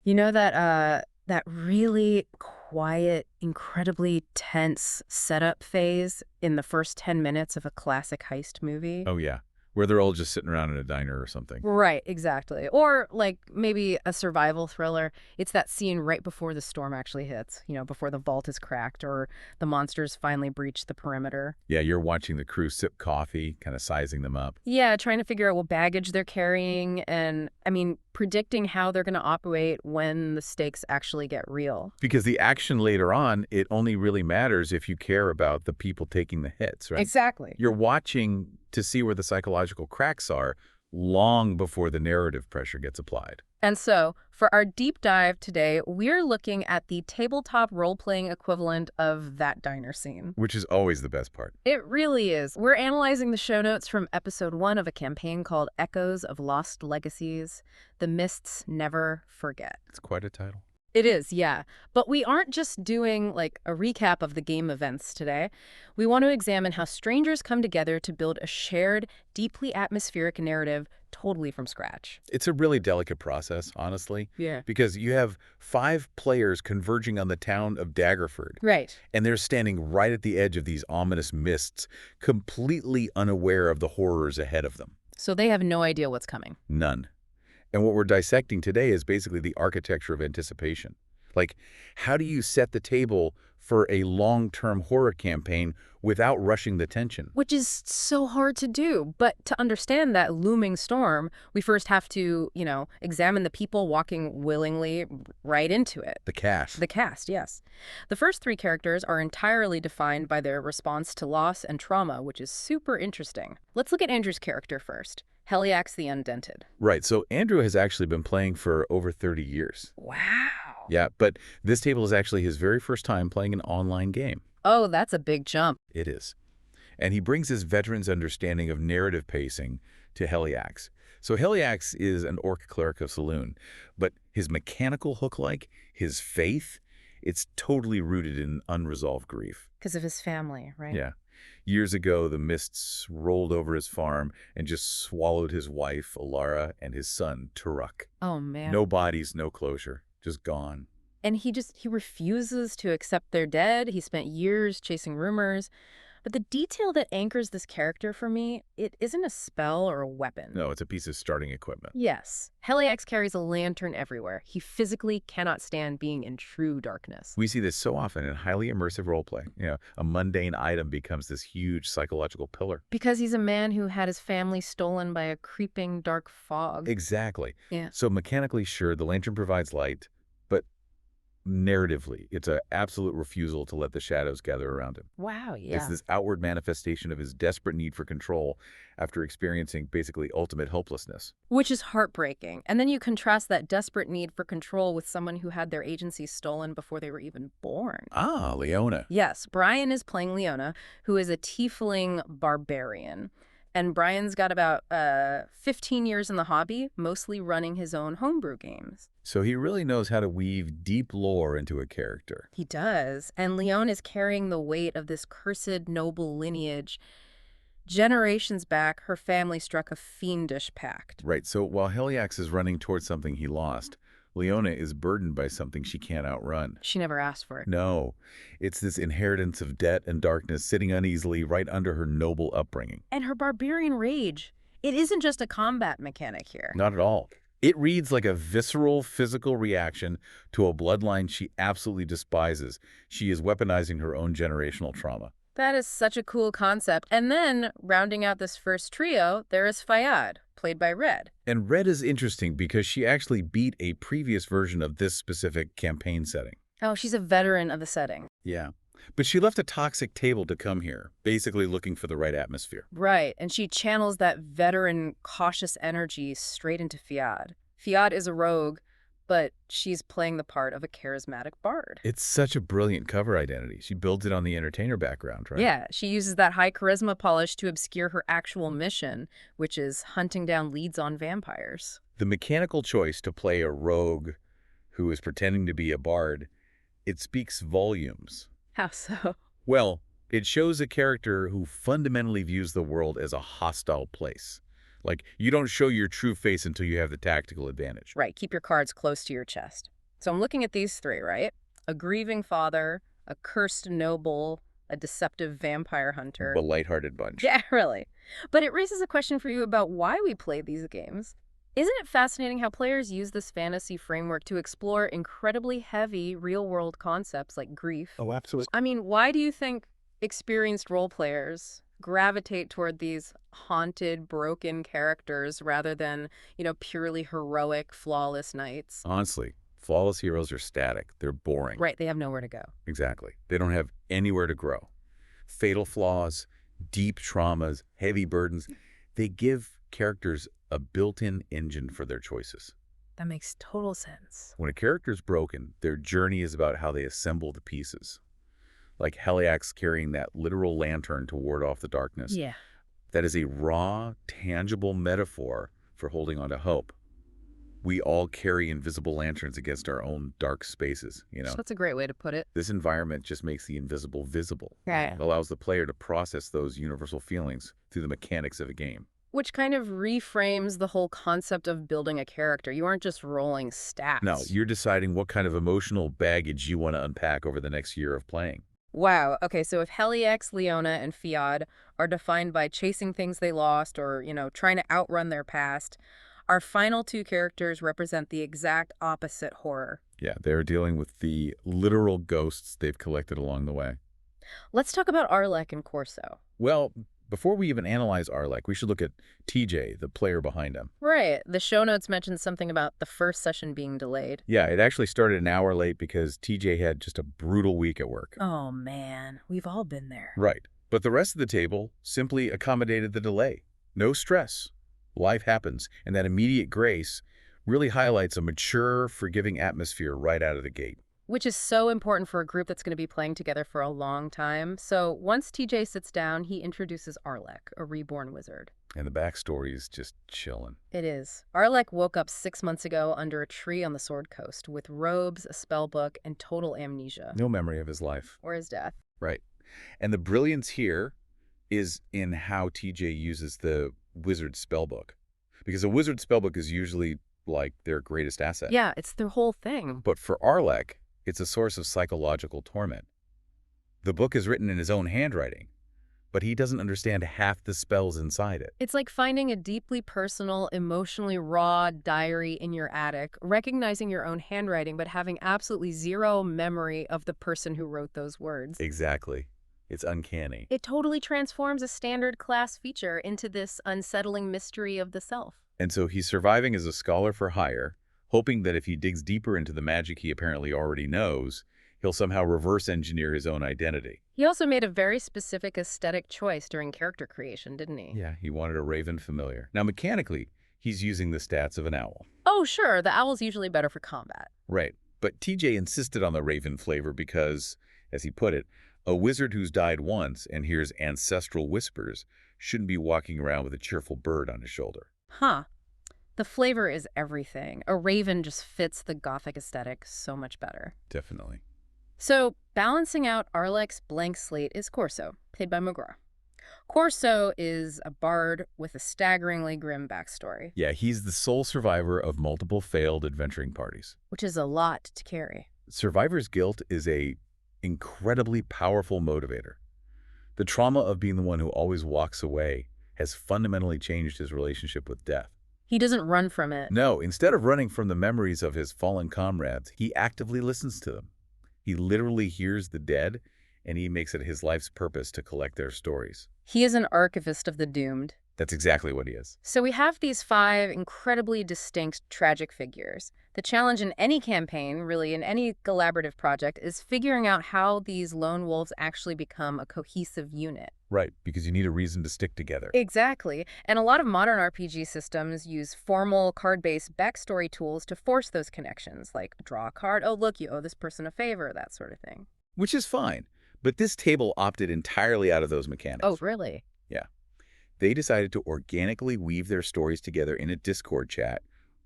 You know that really quiet, incredibly tense setup phase in the first 10 minutes of a classic heist movie? Oh, yeah. Where they're all just sitting around in a diner or something. Right, exactly. Or like maybe a survival thriller. It's that scene right before the storm actually hits, before the vault is cracked or the monsters finally breach the perimeter. Yeah, you're watching the crew sip coffee, kind of sizing them up. Yeah, trying to figure out what baggage they're carrying and, predicting how they're going to operate when the stakes actually get real. Because the action later on, it only really matters if you care about the people taking the hits, right? Exactly. You're watching to see where the psychological cracks are long before the narrative pressure gets applied. And so, for our deep dive today, we're looking at the tabletop role-playing equivalent of that diner scene. Which is always the best part. It really is. We're analyzing the show notes from episode 1 of a campaign called Echoes of Lost Legacies. The Mists Never Forget. It's quite a title. It is, yeah. But we aren't just doing like a recap of the game events today. We want to examine how strangers come together to build a shared, deeply atmospheric narrative totally from scratch. It's a really delicate process, honestly. Yeah. Because you have 5 players converging on the town of Daggerford. Right. And they're standing right at the edge of these ominous mists, completely unaware of the horrors ahead of them. So they have no idea what's coming. None. And what we're dissecting today is basically the architecture of anticipation. Like, how do you set the table for a long-term horror campaign without rushing the tension? Which is so hard to do. But to understand that looming storm, we first have to, examine the people walking willingly right into it. The cast. The cast, yes. The first 3 characters are entirely defined by their response to loss and trauma, which is super interesting. Let's look at Andrew's character first. Heliax the Undented. Right, so Andrew has actually been playing for over 30 years. Wow. Yeah, but this table is actually his very first time playing an online game. Oh, that's a big jump. It is. And he brings his veteran's understanding of narrative pacing to Heliax. So Heliax is an orc cleric of Saloon, but his mechanical hook-like, his faith, it's totally rooted in unresolved grief. Because of his family, right? Yeah. Years ago, the mists rolled over his farm and just swallowed his wife, Alara, and his son, Turuk. Oh, man. No bodies, no closure, just gone. And he refuses to accept they're dead. He spent years chasing rumors. But the detail that anchors this character for me, it isn't a spell or a weapon. No, it's a piece of starting equipment. Yes. Heliax carries a lantern everywhere. He physically cannot stand being in true darkness. We see this so often in highly immersive roleplay. A mundane item becomes this huge psychological pillar. Because he's a man who had his family stolen by a creeping dark fog. Exactly. Yeah. So mechanically, sure, the lantern provides light, but narratively, it's an absolute refusal to let the shadows gather around him. Wow, yeah. It's this outward manifestation of his desperate need for control after experiencing basically ultimate hopelessness. Which is heartbreaking. And then you contrast that desperate need for control with someone who had their agency stolen before they were even born. Ah, Leona. Yes, Brian is playing Leona, who is a tiefling barbarian. And Brian's got about 15 years in the hobby, mostly running his own homebrew games. So he really knows how to weave deep lore into a character. He does. And Leon is carrying the weight of this cursed noble lineage. Generations back, her family struck a fiendish pact. Right, so while Heliax is running towards something he lost, Leona is burdened by something she can't outrun. She never asked for it. No, it's this inheritance of debt and darkness sitting uneasily right under her noble upbringing. And her barbarian rage. It isn't just a combat mechanic here. Not at all. It reads like a visceral, physical reaction to a bloodline she absolutely despises. She is weaponizing her own generational trauma. That is such a cool concept. And then, rounding out this first trio, there is Fayad, played by Red. And Red is interesting because she actually beat a previous version of this specific campaign setting. Oh, she's a veteran of the setting. Yeah. But she left a toxic table to come here, basically looking for the right atmosphere. Right, and she channels that veteran, cautious energy straight into Fayad. Fayad is a rogue, but she's playing the part of a charismatic bard. It's such a brilliant cover identity. She builds it on the entertainer background, right? Yeah, she uses that high charisma polish to obscure her actual mission, which is hunting down leads on vampires. The mechanical choice to play a rogue who is pretending to be a bard, it speaks volumes. How so? Well, it shows a character who fundamentally views the world as a hostile place. Like, you don't show your true face until you have the tactical advantage. Right, keep your cards close to your chest. So I'm looking at these three, right? A grieving father, a cursed noble, a deceptive vampire The hunter. lighthearted bunch. Yeah, really. But it raises a question for you about why we play these games. Isn't it fascinating how players use this fantasy framework to explore incredibly heavy real-world concepts like grief? Oh, absolutely. I mean, why do you think experienced role players gravitate toward these haunted, broken characters rather than, purely heroic, flawless knights? Honestly, flawless heroes are static. They're boring. Right, they have nowhere to go. Exactly. They don't have anywhere to grow. Fatal flaws, deep traumas, heavy burdens. They give characters a built-in engine for their choices. That makes total sense. When a character's broken, their journey is about how they assemble the pieces. Like Heliax carrying that literal lantern to ward off the darkness. Yeah. That is a raw, tangible metaphor for holding on to hope. We all carry invisible lanterns against our own dark spaces, That's a great way to put it. This environment just makes the invisible visible. Right. It allows the player to process those universal feelings through the mechanics of a game. Which kind of reframes the whole concept of building a character. You aren't just rolling stats. Now, you're deciding what kind of emotional baggage you want to unpack over the next year of playing. Wow. Okay, so if Heliex, Leona, and Fiad are defined by chasing things they lost or, trying to outrun their past, our final two characters represent the exact opposite horror. Yeah, they're dealing with the literal ghosts they've collected along the way. Let's talk about Arlek and Corso. Well, before we even analyze Arlek, we should look at TJ, the player behind him. Right. The show notes mentioned something about the first session being delayed. Yeah, it actually started an hour late because TJ had just a brutal week at work. Oh, man. We've all been there. Right. But the rest of the table simply accommodated the delay. No stress. Life happens, and that immediate grace really highlights a mature, forgiving atmosphere right out of the gate. Which is so important for a group that's going to be playing together for a long time. So once TJ sits down, he introduces Arlek, a reborn wizard. And the backstory is just chillin'. It is. Arlek woke up 6 months ago under a tree on the Sword Coast with robes, a spellbook, and total amnesia. No memory of his life. Or his death. Right. And the brilliance here is in how TJ uses the wizard spellbook. Because a wizard spellbook is usually like their greatest asset. Yeah, it's their whole thing. But for Arlek, it's a source of psychological torment. The book is written in his own handwriting, but he doesn't understand half the spells inside it. It's like finding a deeply personal, emotionally raw diary in your attic, recognizing your own handwriting, but having absolutely zero memory of the person who wrote those words. Exactly. It's uncanny. It totally transforms a standard class feature into this unsettling mystery of the self. And so he's surviving as a scholar for hire, hoping that if he digs deeper into the magic he apparently already knows, he'll somehow reverse engineer his own identity. He also made a very specific aesthetic choice during character creation, didn't he? Yeah, he wanted a raven familiar. Now, mechanically, he's using the stats of an owl. Oh, sure, the owl's usually better for combat. Right, but TJ insisted on the raven flavor because, as he put it, a wizard who's died once and hears ancestral whispers shouldn't be walking around with a cheerful bird on his shoulder. Huh. The flavor is everything. A raven just fits the gothic aesthetic so much better. Definitely. So, balancing out Arlek's blank slate is Corso, played by McGraw. Corso is a bard with a staggeringly grim backstory. Yeah, he's the sole survivor of multiple failed adventuring parties. Which is a lot to carry. Survivor's guilt is a incredibly powerful motivator. The trauma of being the one who always walks away has fundamentally changed his relationship with death. He doesn't run from it. No, instead of running from the memories of his fallen comrades, he actively listens to them. He literally hears the dead, and he makes it his life's purpose to collect their stories. He is an archivist of the doomed. That's exactly what he is. So we have these 5 incredibly distinct tragic figures. The challenge in any campaign, really in any collaborative project, is figuring out how these lone wolves actually become a cohesive unit. Right, because you need a reason to stick together. Exactly. And a lot of modern RPG systems use formal card-based backstory tools to force those connections, like draw a card, oh look, you owe this person a favor, that sort of thing. Which is fine, but this table opted entirely out of those mechanics. Oh, really? Yeah. They decided to organically weave their stories together in a Discord chat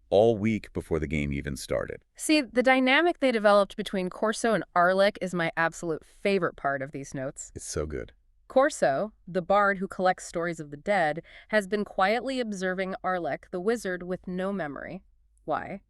all week before the game even started. See, the dynamic they developed between Corso and Arlek is my absolute favorite part of these notes. It's so good. Corso, the bard who collects stories of the dead, has been quietly observing Arlek, the wizard with no memory. Why?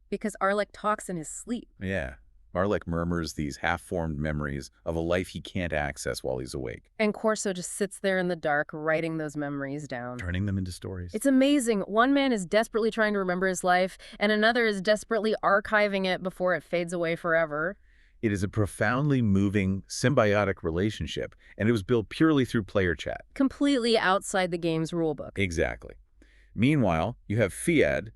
because Arlek talks in his sleep. Yeah. Marlek murmurs these half-formed memories of a life he can't access while he's awake, And Corso just sits there in the dark, writing those memories down. turning them into stories. It's amazing. One man is desperately trying to remember his life, and another is desperately archiving it before it fades away forever. It is a profoundly moving, symbiotic relationship, and it was built purely through player chat. Completely outside the game's rulebook. Exactly. Meanwhile, you have Fiad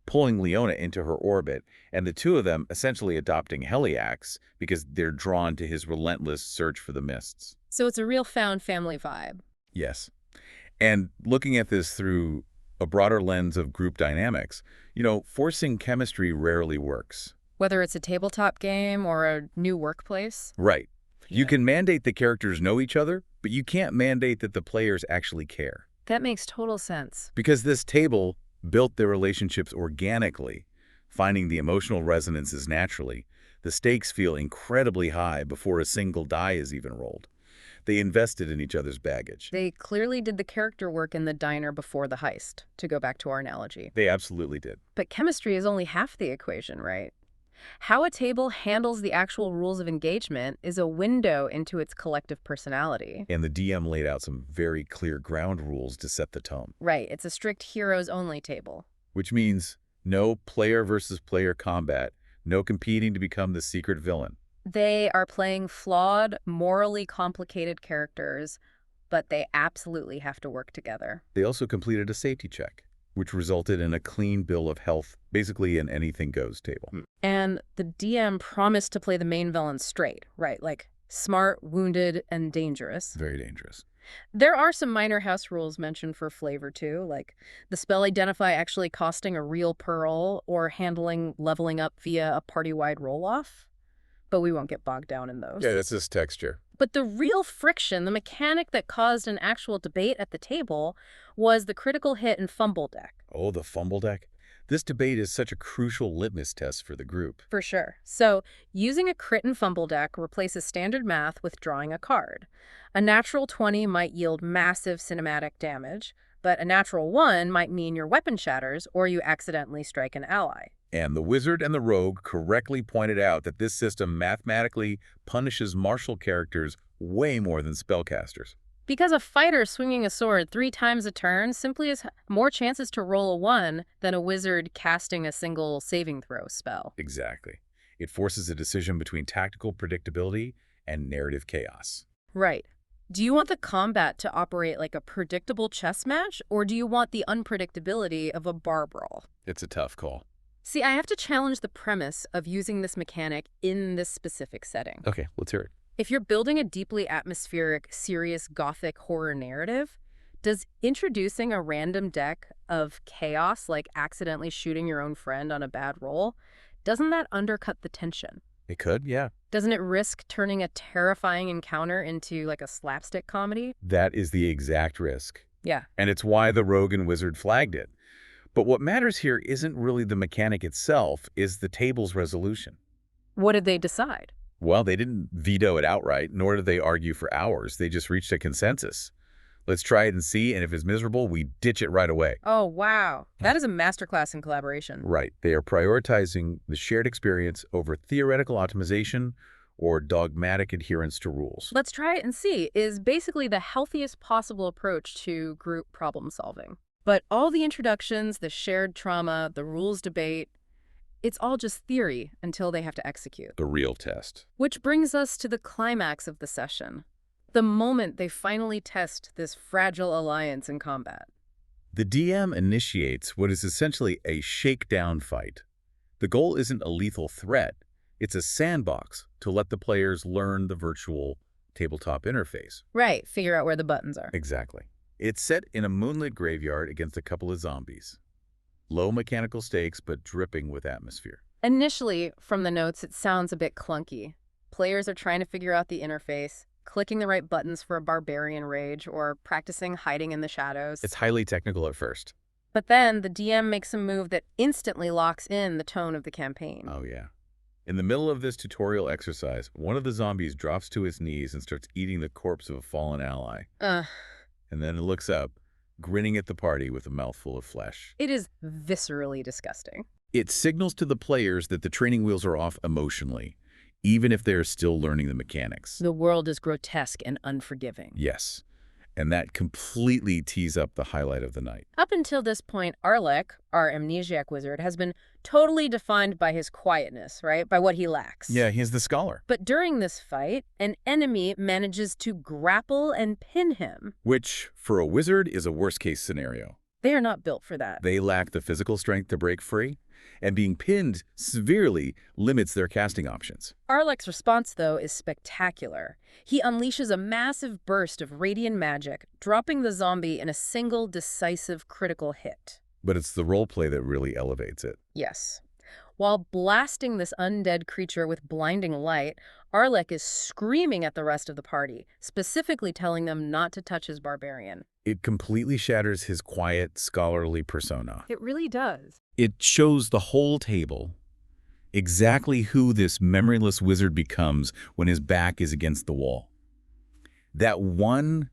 pulling Leona into her orbit, and the two of them essentially adopting Heliax because they're drawn to his relentless search for the mists. So it's a real found family vibe. Yes. And looking at this through a broader lens of group dynamics, forcing chemistry rarely works. Whether it's a tabletop game or a new workplace. Right. You Yeah. can mandate the characters know each other, but you can't mandate that the players actually care. That makes total sense. Because this table built their relationships organically, finding the emotional resonances naturally, the stakes feel incredibly high before a single die is even rolled. They invested in each other's baggage. They clearly did the character work in the diner before the heist, to go back to our analogy. They absolutely did. But chemistry is only half the equation, right? How a table handles the actual rules of engagement is a window into its collective personality. And the DM laid out some very clear ground rules to set the tone. Right, it's a strict heroes-only table. Which means no player versus player combat, no competing to become the secret villain. They are playing flawed, morally complicated characters, but they absolutely have to work together. They also completed a safety check, which resulted in a clean bill of health, basically an anything goes table. And the DM promised to play the main villain straight, right? Like smart, wounded, and dangerous. Very dangerous. There are some minor house rules mentioned for flavor, too, like the spell Identify actually costing a real pearl or handling leveling up via a party-wide roll-off. But we won't get bogged down in those. Yeah, that's just texture. But the real friction, the mechanic that caused an actual debate at the table, was the critical hit and fumble deck. Oh, the fumble deck? This debate is such a crucial litmus test for the group. For sure. So, using a crit and fumble deck replaces standard math with drawing a card. A natural 20 might yield massive cinematic damage, but a natural 1 might mean your weapon shatters or you accidentally strike an ally. And the wizard and the rogue correctly pointed out that this system mathematically punishes martial characters way more than spellcasters. Because a fighter swinging a sword 3 times a turn simply has more chances to roll a 1 than a wizard casting a single saving throw spell. Exactly. It forces a decision between tactical predictability and narrative chaos. Right. Do you want the combat to operate like a predictable chess match, or do you want the unpredictability of a bar brawl? It's a tough call. See, I have to challenge the premise of using this mechanic in this specific setting. Okay, let's hear it. If you're building a deeply atmospheric, serious gothic horror narrative, does introducing a random deck of chaos, like accidentally shooting your own friend on a bad roll, doesn't that undercut the tension? It could, yeah. Doesn't it risk turning a terrifying encounter into like a slapstick comedy? That is the exact risk. Yeah. And it's why the rogue and wizard flagged it. But what matters here isn't really the mechanic itself, is the table's resolution. What did they decide? Well, they didn't veto it outright, nor did they argue for hours. They just reached a consensus. Let's try it and see, and if it's miserable, we ditch it right away. Oh, wow. That is a masterclass in collaboration. Right. They are prioritizing the shared experience over theoretical optimization or dogmatic adherence to rules. Let's try it and see is basically the healthiest possible approach to group problem solving. But all the introductions, the shared trauma, the rules debate, it's all just theory until they have to execute. The real test. Which brings us to the climax of the session. The moment they finally test this fragile alliance in combat. The DM initiates what is essentially a shakedown fight. The goal isn't a lethal threat. It's a sandbox to let the players learn the virtual tabletop interface. Right, figure out where the buttons are. Exactly. It's set in a moonlit graveyard against a couple of zombies. Low mechanical stakes, but dripping with atmosphere. Initially, from the notes, it sounds a bit clunky. Players are trying to figure out the interface, clicking the right buttons for a barbarian rage, or practicing hiding in the shadows. It's highly technical at first. But then the DM makes a move that instantly locks in the tone of the campaign. Oh, yeah. In the middle of this tutorial exercise, one of the zombies drops to his knees and starts eating the corpse of a fallen ally. And then it looks up, grinning at the party with a mouthful of flesh. It is viscerally disgusting. It signals to the players that the training wheels are off emotionally, even if they're still learning the mechanics. The world is grotesque and unforgiving. Yes, and that completely tees up the highlight of the night. Up until this point, Arlek, our amnesiac wizard, has been totally defined by his quietness, right? By what he lacks. Yeah, he's the scholar. But during this fight, an enemy manages to grapple and pin him. Which, for a wizard, is a worst-case scenario. They are not built for that. They lack the physical strength to break free, and being pinned severely limits their casting options. Arlek's response, though, is spectacular. He unleashes a massive burst of radiant magic, dropping the zombie in a single, decisive, critical hit. But it's the roleplay that really elevates it. Yes. While blasting this undead creature with blinding light, Arlek is screaming at the rest of the party, specifically telling them not to touch his barbarian. It completely shatters his quiet, scholarly persona. It really does. It shows the whole table exactly who this memoryless wizard becomes when his back is against the wall. That one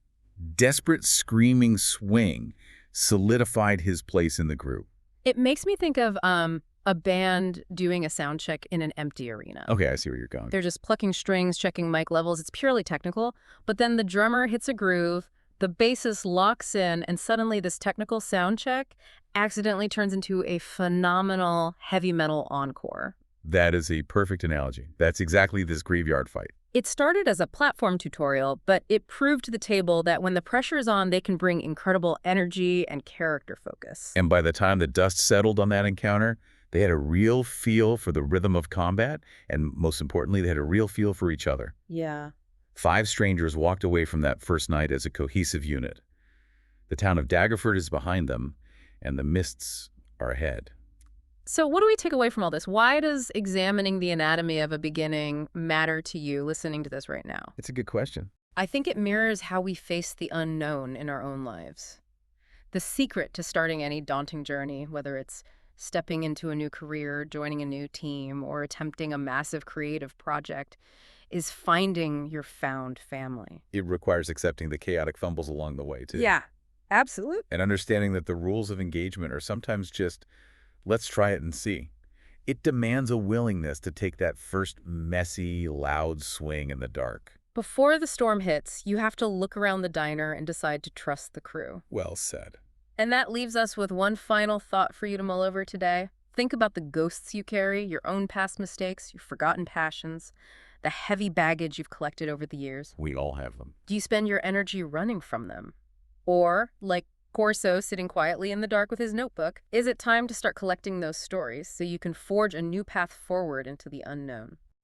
desperate screaming swing solidified his place in the group. It makes me think of a band doing a sound check in an empty arena. Okay, I see where you're going. They're just plucking strings, checking mic levels. It's purely technical. But then the drummer hits a groove, the bassist locks in, and suddenly this technical sound check accidentally turns into a phenomenal heavy metal encore. That is a perfect analogy. That's exactly this graveyard fight. It started as a platform tutorial, but it proved to the table that when the pressure is on, they can bring incredible energy and character focus. And by the time the dust settled on that encounter, they had a real feel for the rhythm of combat, and most importantly, they had a real feel for each other. Yeah. 5 strangers walked away from that first night as a cohesive unit. The town of Daggerford is behind them, and the mists are ahead. So what do we take away from all this? Why does examining the anatomy of a beginning matter to you listening to this right now? It's a good question. I think it mirrors how we face the unknown in our own lives. The secret to starting any daunting journey, whether it's stepping into a new career, joining a new team, or attempting a massive creative project, is finding your found family. It requires accepting the chaotic fumbles along the way, too. Yeah, absolutely. And understanding that the rules of engagement are sometimes just, let's try it and see. It demands a willingness to take that first messy, loud swing in the dark. Before the storm hits, you have to look around the diner and decide to trust the crew. Well said. And that leaves us with one final thought for you to mull over today. Think about the ghosts you carry, your own past mistakes, your forgotten passions, the heavy baggage you've collected over the years. We all have them. Do you spend your energy running from them? Or, like Corso sitting quietly in the dark with his notebook, is it time to start collecting those stories so you can forge a new path forward into the unknown?